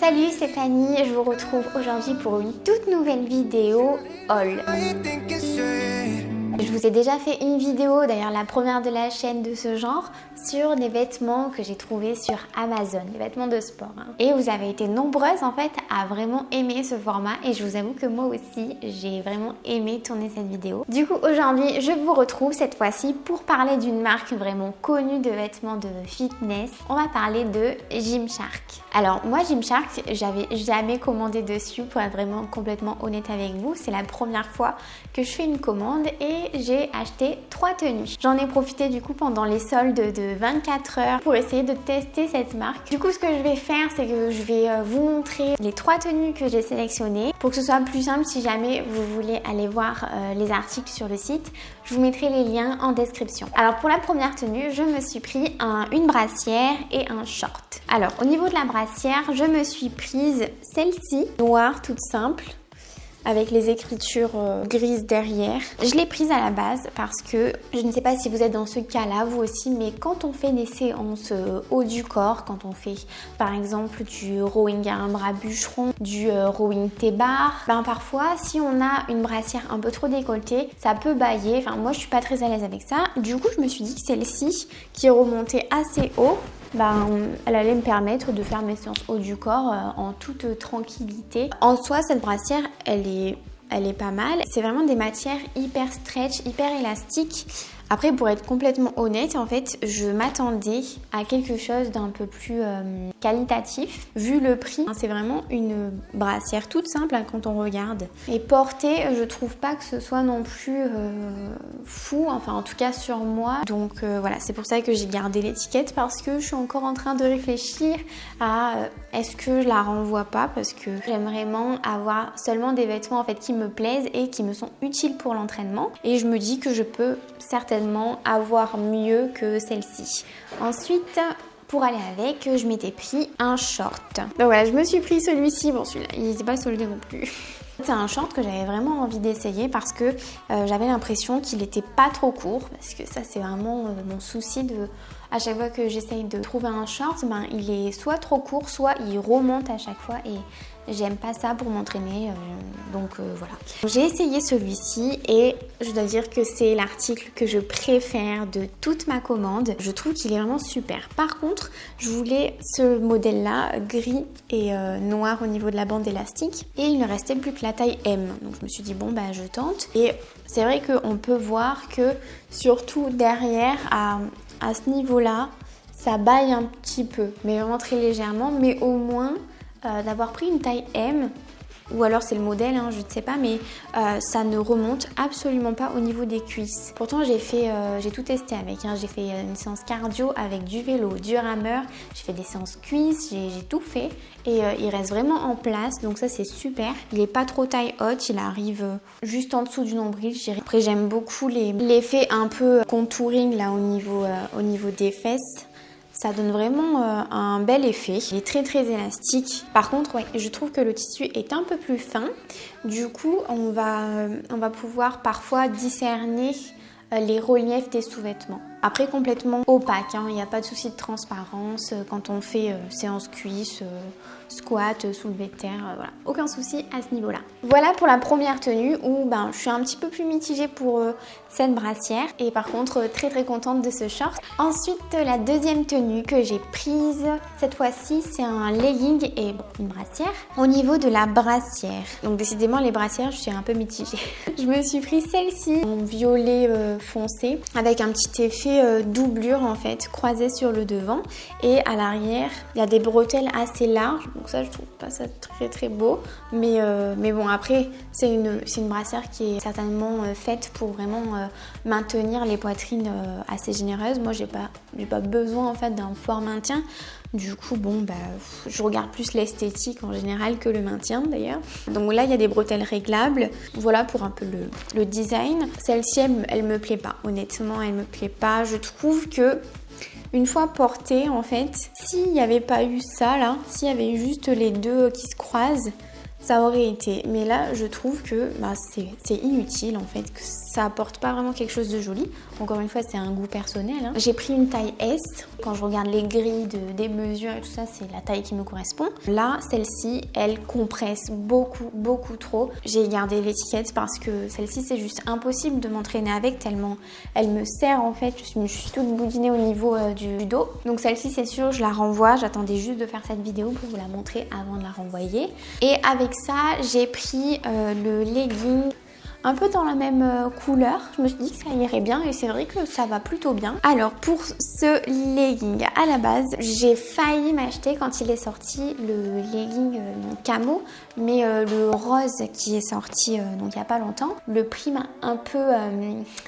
Salut, c'est Fanny, je vous retrouve aujourd'hui pour une toute nouvelle vidéo haul. Je vous ai déjà fait une vidéo, d'ailleurs la première de la chaîne de ce genre, sur des vêtements que j'ai trouvés sur Amazon, des vêtements de sport. Et vous avez été nombreuses en fait à vraiment aimer ce format et je vous avoue que moi aussi j'ai vraiment aimé tourner cette vidéo. Du coup aujourd'hui je vous retrouve cette fois-ci pour parler d'une marque vraiment connue de vêtements de fitness. On va parler de Gymshark. Alors moi Gymshark, j'avais jamais commandé dessus pour être vraiment complètement honnête avec vous. C'est la première fois que je fais une commande et j'ai acheté 3 tenues. J'en ai profité du coup pendant les soldes de 24 heures pour essayer de tester cette marque. Du coup ce que je vais faire c'est que je vais vous montrer les 3 tenues que j'ai sélectionnées pour que ce soit plus simple si jamais vous voulez aller voir les articles sur le site. Je vous mettrai les liens en description. Alors pour la première tenue, je me suis pris une brassière et un short. Alors au niveau de la brassière, je me suis prise celle-ci, noire toute simple, avec les écritures grises derrière. Je l'ai prise à la base parce que, je ne sais pas si vous êtes dans ce cas-là, vous aussi, mais quand on fait des séances haut du corps, quand on fait par exemple du rowing à un bras bûcheron, du rowing T-bar, ben parfois si on a une brassière un peu trop décolletée, ça peut bâiller. Enfin moi je suis pas très à l'aise avec ça. Du coup je me suis dit que celle-ci, qui est remontée assez haut, elle allait me permettre de faire mes séances haut du corps en toute tranquillité. En soi, cette brassière, elle est pas mal. C'est vraiment des matières hyper stretch, hyper élastiques. Après, pour être complètement honnête, en fait, je m'attendais à quelque chose d'un peu plus qualitatif. Vu le prix, c'est vraiment une brassière toute simple quand on regarde. Et portée, je trouve pas que ce soit non plus fou, enfin en tout cas sur moi. Donc voilà, c'est pour ça que j'ai gardé l'étiquette parce que je suis encore en train de réfléchir à est-ce que je la renvoie pas parce que j'aime vraiment avoir seulement des vêtements en fait qui me plaisent et qui me sont utiles pour l'entraînement. Et je me dis que je peux certainement avoir mieux que celle-ci. Ensuite, pour aller avec, je m'étais pris un short. Donc voilà, je me suis pris celui-ci. Bon, celui-là, il n'était pas soldé non plus. C'est un short que j'avais vraiment envie d'essayer parce que j'avais l'impression qu'il n'était pas trop court. Parce que ça, c'est vraiment mon souci de... À chaque fois que j'essaye de trouver un short, il est soit trop court, soit il remonte à chaque fois et j'aime pas ça pour m'entraîner, donc voilà. J'ai essayé celui-ci et je dois dire que c'est l'article que je préfère de toute ma commande. Je trouve qu'il est vraiment super. Par contre, je voulais ce modèle-là, gris et noir au niveau de la bande élastique et il ne restait plus que la taille M. Donc je me suis dit bon je tente et c'est vrai qu'on peut voir que surtout derrière à ce niveau-là, ça baille un petit peu, mais vraiment très légèrement, mais au moins d'avoir pris une taille M, ou alors c'est le modèle, je ne sais pas, mais ça ne remonte absolument pas au niveau des cuisses. Pourtant j'ai tout testé avec, j'ai fait une séance cardio avec du vélo, du rameur, j'ai fait des séances cuisses, j'ai tout fait et il reste vraiment en place, donc ça c'est super. Il n'est pas trop taille haute, il arrive juste en dessous du nombril, je dirais. Après j'aime beaucoup l'effet un peu contouring là au niveau des fesses. Ça donne vraiment un bel effet. Il est très très élastique. Par contre, je trouve que le tissu est un peu plus fin. Du coup, on va pouvoir parfois discerner les reliefs des sous-vêtements. Après, complètement opaque, il n'y a pas de souci de transparence quand on fait séance cuisse, squat, soulevé de terre, voilà. Aucun souci à ce niveau-là. Voilà pour la première tenue où je suis un petit peu plus mitigée pour cette brassière et par contre très très contente de ce short. Ensuite, la deuxième tenue que j'ai prise, cette fois-ci c'est un legging et une brassière. Au niveau de la brassière, donc décidément les brassières je suis un peu mitigée. Je me suis pris celle-ci en violet foncé avec un petit effet doublure en fait croisée sur le devant et à l'arrière il y a des bretelles assez larges, donc ça je trouve pas ça très très beau, mais bon après c'est une brassière qui est certainement faite pour vraiment maintenir les poitrines assez généreuses. Moi j'ai pas besoin en fait d'un fort maintien. Du coup, je regarde plus l'esthétique en général que le maintien d'ailleurs. Donc là, il y a des bretelles réglables. Voilà pour un peu le design. Celle-ci, elle me plaît pas. Honnêtement, elle me plaît pas. Je trouve que une fois portée, en fait, s'il n'y avait pas eu ça là, s'il y avait eu juste les deux qui se croisent, ça aurait été. Mais là, je trouve que c'est inutile en fait, que ça apporte pas vraiment quelque chose de joli. Encore une fois, c'est un goût personnel. Hein. J'ai pris une taille S. Quand je regarde les grilles des mesures et tout ça, c'est la taille qui me correspond. Là, celle-ci, elle compresse beaucoup trop. J'ai gardé l'étiquette parce que celle-ci, c'est juste impossible de m'entraîner avec tellement elle me sert en fait. Je me suis toute boudinée au niveau du dos. Donc celle-ci, c'est sûr, je la renvoie. J'attendais juste de faire cette vidéo pour vous la montrer avant de la renvoyer. Et avec ça, j'ai pris le legging un peu dans la même couleur. Je me suis dit que ça irait bien et c'est vrai que ça va plutôt bien. Alors pour ce legging, à la base, j'ai failli m'acheter quand il est sorti le legging camo, mais le rose qui est sorti donc il n'y a pas longtemps, le prix m'a un peu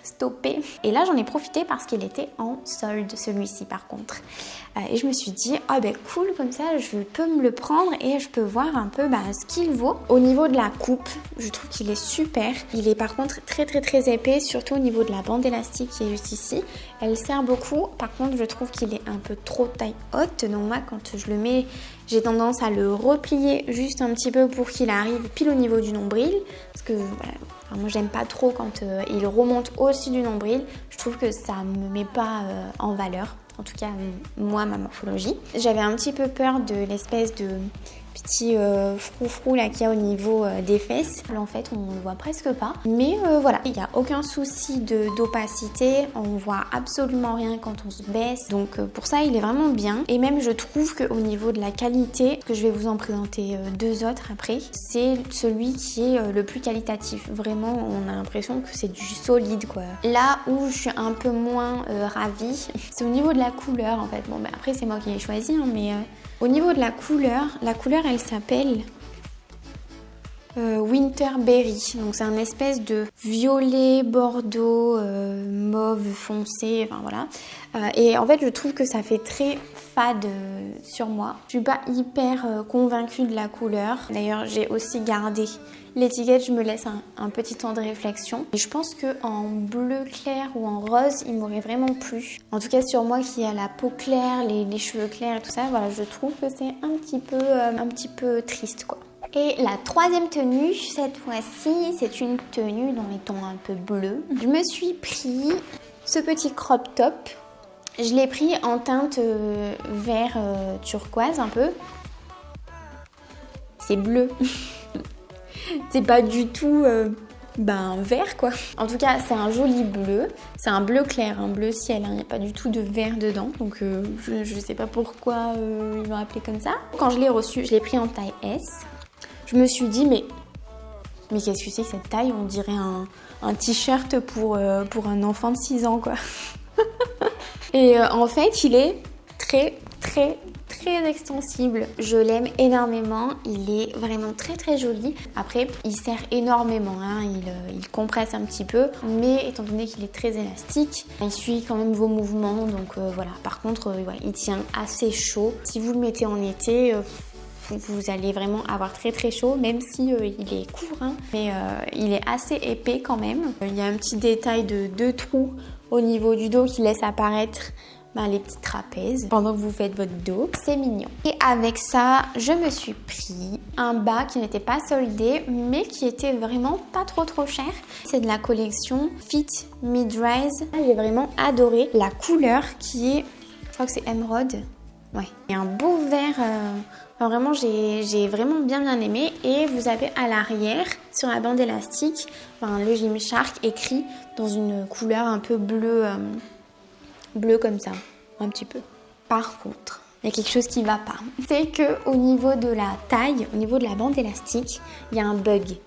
stoppé. Et là j'en ai profité parce qu'il était en solde, celui-ci par contre. Et je me suis dit, ah ben cool, comme ça je peux me le prendre et je peux voir un peu ce qu'il vaut. Au niveau de la coupe, je trouve qu'il est super. Il est par contre très épais, surtout au niveau de la bande élastique qui est juste ici. Elle sert beaucoup. Par contre, je trouve qu'il est un peu trop taille haute. Donc moi, quand je le mets, j'ai tendance à le replier juste un petit peu pour qu'il arrive pile au niveau du nombril. Parce que voilà, moi j'aime pas trop quand il remonte au-dessus du nombril. Je trouve que ça me met pas en valeur. En tout cas, moi, ma morphologie. J'avais un petit peu peur de l'espèce de petit froufrou là qu'il y a au niveau des fesses. Là, en fait, on ne le voit presque pas. Mais voilà, il n'y a aucun souci d'opacité. On voit absolument rien quand on se baisse. Donc pour ça, il est vraiment bien. Et même, je trouve qu'au niveau de la qualité, que je vais vous en présenter deux autres après, c'est celui qui est le plus qualitatif. Vraiment, on a l'impression que c'est du solide, quoi. Là où je suis un peu moins ravie, c'est au niveau de la couleur, en fait. Bon, après, c'est moi qui l'ai choisi, hein, mais... Au niveau de la couleur elle s'appelle Winterberry. Donc c'est un espèce de violet, bordeaux, mauve foncé, enfin voilà. Et en fait je trouve que ça fait très fade sur moi. Je suis pas hyper convaincue de la couleur. D'ailleurs j'ai aussi gardé l'étiquette, je me laisse un petit temps de réflexion. Et je pense qu'en bleu clair ou en rose, il m'aurait vraiment plu. En tout cas sur moi qui a la peau claire, les cheveux clairs et tout ça, voilà, je trouve que c'est un petit peu triste, quoi. Et la troisième tenue, cette fois-ci, c'est une tenue dans les tons un peu bleus. Je me suis pris ce petit crop top. Je l'ai pris en teinte vert turquoise un peu. C'est bleu. C'est pas du tout vert, quoi. En tout cas, c'est un joli bleu. C'est un bleu clair, un bleu ciel. Il n'y a pas du tout de vert dedans. Donc, je sais pas pourquoi ils l'ont appelé comme ça. Quand je l'ai reçu, je l'ai pris en taille S. Je me suis dit, mais qu'est-ce que c'est que cette taille? On dirait un t-shirt pour un enfant de 6 ans, quoi. Et en fait, il est très extensible. Je l'aime énormément. Il est vraiment très joli. Après, il sert énormément. Hein. Il compresse un petit peu. Mais étant donné qu'il est très élastique, il suit quand même vos mouvements. Donc voilà. Par contre, il tient assez chaud. Si vous le mettez en été... vous allez vraiment avoir très chaud, même si il est court, hein, mais il est assez épais quand même. Il y a un petit détail de 2 trous au niveau du dos qui laisse apparaître les petits trapèzes pendant que vous faites votre dos. C'est mignon. Et avec ça, je me suis pris un bas qui n'était pas soldé, mais qui était vraiment pas trop cher. C'est de la collection Fit Mid-Rise. J'ai vraiment adoré la couleur qui est, je crois que c'est émeraude. Ouais. Et un beau vert... vraiment, j'ai vraiment bien aimé. Et vous avez à l'arrière, sur la bande élastique, le Gymshark écrit dans une couleur un peu bleu comme ça, un petit peu. Par contre, il y a quelque chose qui va pas. C'est qu'au niveau de la taille, au niveau de la bande élastique, il y a un bug.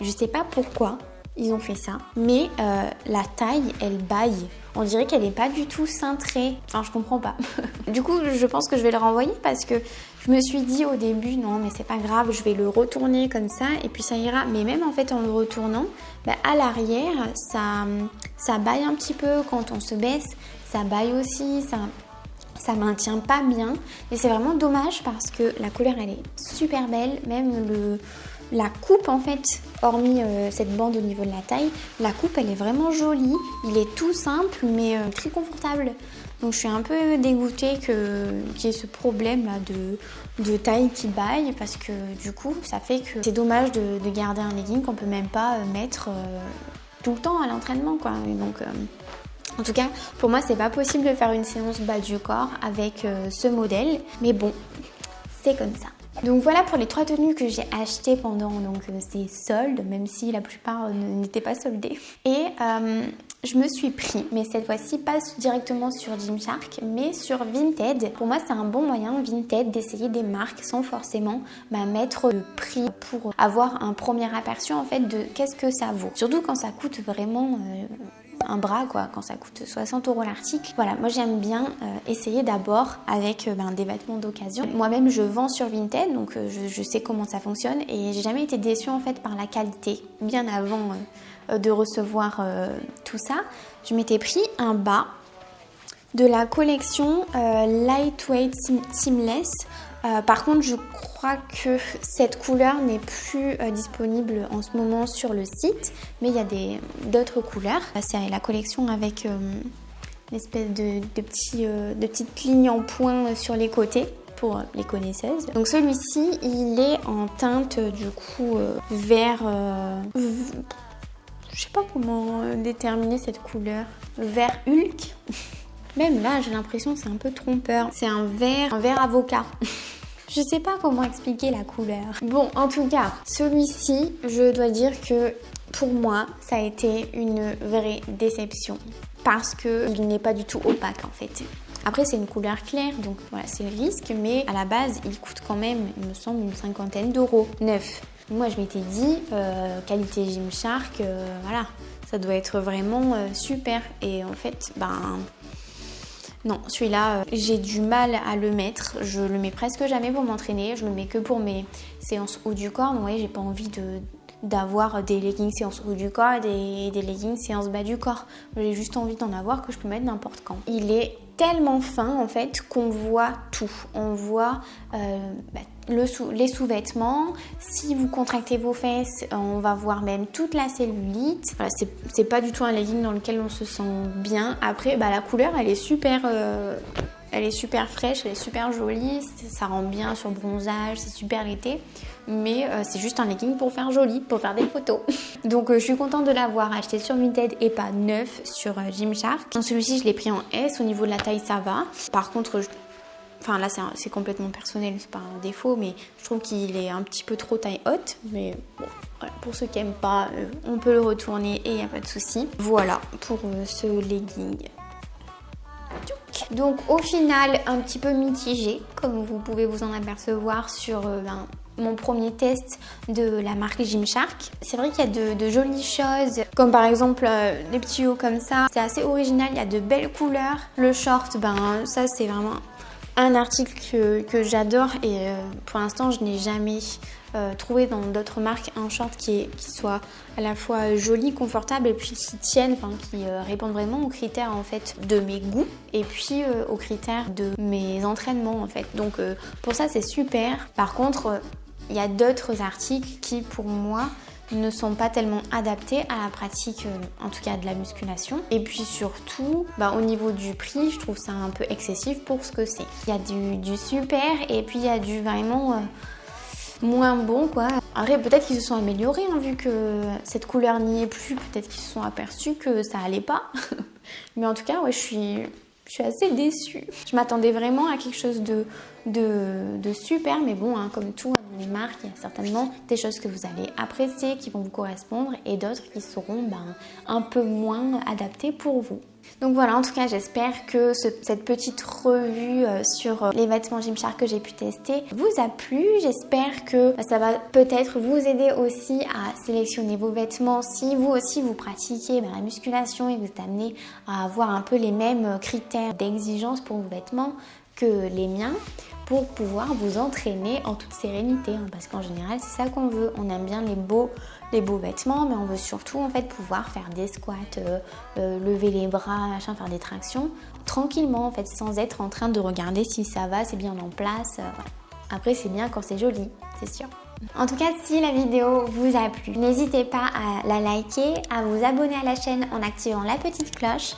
Je sais pas pourquoi ils ont fait ça, mais la taille, elle baille. On dirait qu'elle n'est pas du tout cintrée. Enfin, je comprends pas. Du coup, je pense que je vais le renvoyer parce que je me suis dit au début, non, mais c'est pas grave, je vais le retourner comme ça et puis ça ira. Mais même en fait, en le retournant, à l'arrière, ça baille un petit peu quand on se baisse. Ça baille aussi, ça maintient pas bien. Et c'est vraiment dommage parce que la couleur, elle est super belle. Même la coupe, en fait, hormis cette bande au niveau de la taille, la coupe, elle est vraiment jolie. Il est tout simple, mais très confortable. Donc je suis un peu dégoûtée qu'il y ait ce problème là de taille qui baille, parce que du coup ça fait que c'est dommage de garder un legging qu'on peut même pas mettre tout le temps à l'entraînement quoi. Et donc en tout cas pour moi c'est pas possible de faire une séance bas du corps avec ce modèle, mais bon, c'est comme ça. Donc voilà pour les 3 tenues que j'ai achetées pendant ces soldes, même si la plupart n'étaient pas soldées. Et je me suis pris, mais cette fois-ci pas directement sur Gymshark, mais sur Vinted. Pour moi c'est un bon moyen, Vinted, d'essayer des marques sans forcément mettre le prix pour avoir un premier aperçu en fait de qu'est-ce que ça vaut. Surtout quand ça coûte vraiment un bras quoi, quand ça coûte 60 € l'article. Voilà, moi j'aime bien essayer d'abord avec des vêtements d'occasion. Moi-même je vends sur Vinted, donc je sais comment ça fonctionne et j'ai jamais été déçue en fait par la qualité. Bien avant de recevoir tout ça, je m'étais pris un bas de la collection Lightweight Seamless. Par contre, je crois que cette couleur n'est plus disponible en ce moment sur le site, mais il y a d'autres couleurs. C'est la collection avec une espèce de petites lignes en point sur les côtés pour les connaisseuses. Donc celui-ci, il est en teinte du coup vert. Je sais pas comment déterminer cette couleur. Vert Hulk. Même là, j'ai l'impression que c'est un peu trompeur. C'est un vert avocat. Je sais pas comment expliquer la couleur. Bon, en tout cas, celui-ci, je dois dire que pour moi, ça a été une vraie déception. Parce qu'il n'est pas du tout opaque en fait. Après, c'est une couleur claire, donc voilà, c'est le risque. Mais à la base, il coûte quand même, il me semble, une 50aine d'euros neuf. Moi, je m'étais dit, qualité Gymshark, voilà, ça doit être vraiment super. Et en fait, non, celui-là, j'ai du mal à le mettre. Je le mets presque jamais pour m'entraîner. Je le mets que pour mes séances haut du corps. Donc, vous voyez, j'ai pas envie d'avoir des leggings séance haut du corps et des leggings séance bas du corps. J'ai juste envie d'en avoir que je peux mettre n'importe quand. Il est tellement fin en fait qu'on voit tout. On voit les sous-vêtements. Si vous contractez vos fesses, on va voir même toute la cellulite. Voilà, c'est pas du tout un legging dans lequel on se sent bien. Après, la couleur, elle est super fraîche, elle est super jolie. Ça rend bien sur le bronzage, c'est super l'été. Mais c'est juste un legging pour faire joli, pour faire des photos. Donc je suis contente de l'avoir acheté sur Vinted et pas neuf sur Gymshark. Dans celui-ci, je l'ai pris en S. Au niveau de la taille, ça va. Par contre, là c'est complètement personnel, c'est pas un défaut, mais je trouve qu'il est un petit peu trop taille haute. Mais bon, voilà, pour ceux qui n'aiment pas, on peut le retourner et il n'y a pas de souci. Voilà pour ce legging. Donc au final, un petit peu mitigé, comme vous pouvez vous en apercevoir sur mon premier test de la marque Gymshark. C'est vrai qu'il y a de jolies choses, comme par exemple des petits hauts comme ça. C'est assez original, il y a de belles couleurs. Le short, ça c'est vraiment un article que j'adore et pour l'instant je n'ai jamais trouvé dans d'autres marques un short qui soit à la fois joli, confortable et puis qui tienne, qui répond vraiment aux critères en fait de mes goûts et puis aux critères de mes entraînements en fait. Donc pour ça c'est super. Par contre, il y a d'autres articles qui pour moi ne sont pas tellement adaptés à la pratique, en tout cas de la musculation. Et puis surtout, au niveau du prix, je trouve ça un peu excessif pour ce que c'est. Il y a du super et puis il y a du vraiment moins bon quoi. Après peut-être qu'ils se sont améliorés vu que cette couleur n'y est plus. Peut-être qu'ils se sont aperçus que ça allait pas. Mais en tout cas, ouais, je suis assez déçue. Je m'attendais vraiment à quelque chose de super, mais bon, comme tout dans les marques, il y a certainement des choses que vous allez apprécier, qui vont vous correspondre, et d'autres qui seront un peu moins adaptées pour vous. Donc voilà, en tout cas, j'espère que cette petite revue sur les vêtements Gymshark que j'ai pu tester vous a plu. J'espère que ça va peut-être vous aider aussi à sélectionner vos vêtements si vous aussi vous pratiquez la musculation et que vous êtes amené à avoir un peu les mêmes critères d'exigence pour vos vêtements que les miens, pour pouvoir vous entraîner en toute sérénité, parce qu'en général c'est ça qu'on veut. On aime bien les beaux vêtements, mais on veut surtout en fait pouvoir faire des squats, lever les bras, faire des tractions tranquillement en fait, sans être en train de regarder si ça va, c'est bien en place. Voilà. Après c'est bien quand c'est joli, c'est sûr. En tout cas, si la vidéo vous a plu, n'hésitez pas à la liker, à vous abonner à la chaîne en activant la petite cloche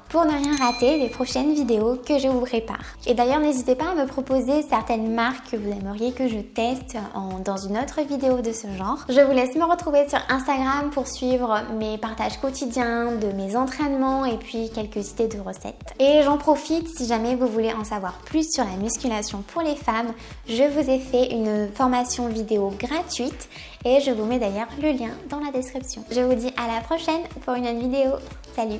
pour ne rien rater des prochaines vidéos que je vous prépare. Et d'ailleurs, n'hésitez pas à me proposer certaines marques que vous aimeriez que je teste dans une autre vidéo de ce genre. Je vous laisse me retrouver sur Instagram pour suivre mes partages quotidiens de mes entraînements et puis quelques idées de recettes. Et j'en profite, si jamais vous voulez en savoir plus sur la musculation pour les femmes, je vous ai fait une formation vidéo gratuite et je vous mets d'ailleurs le lien dans la description. Je vous dis à la prochaine pour une autre vidéo. Salut!